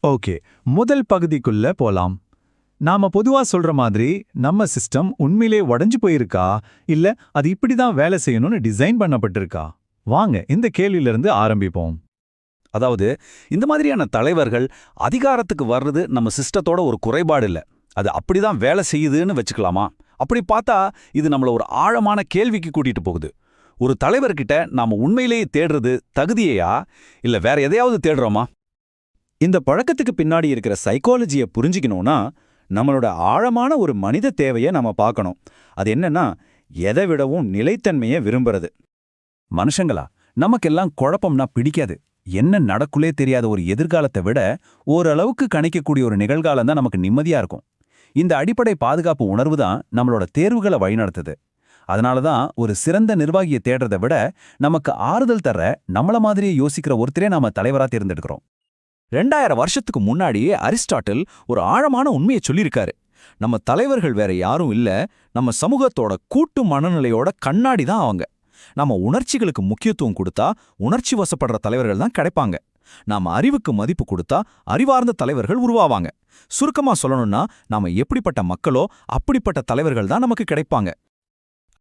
Okay, முதல் பகுதிக்குள்ள போலாம். நாம பொதுவா சொல்ற மாதிரி நம்ம சிஸ்டம் உண்மையிலே உடைஞ்சு போயிருக்கா, இல்ல அது இப்படிதான் வேலை செய்யணும்னு டிசைன் பண்ணப்பட்டிருக்கா? வாங்க இந்த கேள்வியிலிருந்து ஆரம்பிப்போம். அதாவது இந்த மாதிரியான தலைவர்கள் அதிகாரத்துக்கு வர்றது நம்ம சிஸ்டத்தோட ஒரு குறைபாடு இல்ல. அது அப்படிதான் வேலை செய்யுதுன்னு வச்சுக்கலாமா? அப்படி பார்த்தா இது நம்மள ஒரு ஆழமான கேள்விக்கு கூட்டிட்டு போகுது. ஒரு தலைவர்கிட்ட நாம உண்மையிலேயே தேடுறது தகுதியையா, இல்ல வேற எதையாவது தேடுறோமா? இந்த பழக்கத்துக்கு பின்னாடி இருக்கிற சைக்காலஜியை புரிஞ்சுக்கணும்னா நம்மளோட ஆழமான ஒரு மனித தேவையை நம்ம பார்க்கணும். அது என்னன்னா, எதை விடவும் நிலைத்தன்மையை விரும்புறது. மனுஷங்களா, நமக்கெல்லாம் குழப்பம்னா பிடிக்காது. என்ன நடக்குள்ளே தெரியாத ஒரு எதிர்காலத்தை விட ஓரளவுக்கு கணிக்கக்கூடிய ஒரு நிகழ்காலம் தான் நமக்கு நிம்மதியா இருக்கும். இந்த அடிப்படை பாதுகாப்பு உணர்வு தான் நம்மளோட தேர்வுகளை வழிநடத்துது. அதனால தான் ஒரு சிறந்த நிர்வாகியை தேடுறதை விட நமக்கு ஆறுதல் தர நம்மள மாதிரியே யோசிக்கிற ஒருத்தரே நாம தலைவரா தேர்ந்தெடுக்கிறோம். 2000 வருஷத்துக்கு முன்னாடியே அரிஸ்டாட்டில் ஒரு ஆழமான உண்மையை சொல்லியிருக்காரு. நம்ம தலைவர்கள் வேற யாரும் இல்ல, நம்ம சமூகத்தோட கூட்டு மனநிலையோட கண்ணாடி தான் அவங்க. நாம உணர்ச்சிகளுக்கு முக்கியத்துவம் கொடுத்தா உணர்ச்சி வசப்படுற தலைவர்கள் தான் கிடைப்பாங்க. நாம அறிவுக்கு மதிப்பு கொடுத்தா அறிவார்ந்த தலைவர்கள் உருவாவாங்க. சுருக்கமா சொல்லணும்னா, நாம எப்படிப்பட்ட மக்களோ அப்படிப்பட்ட தலைவர்கள் தான் நமக்கு கிடைப்பாங்க.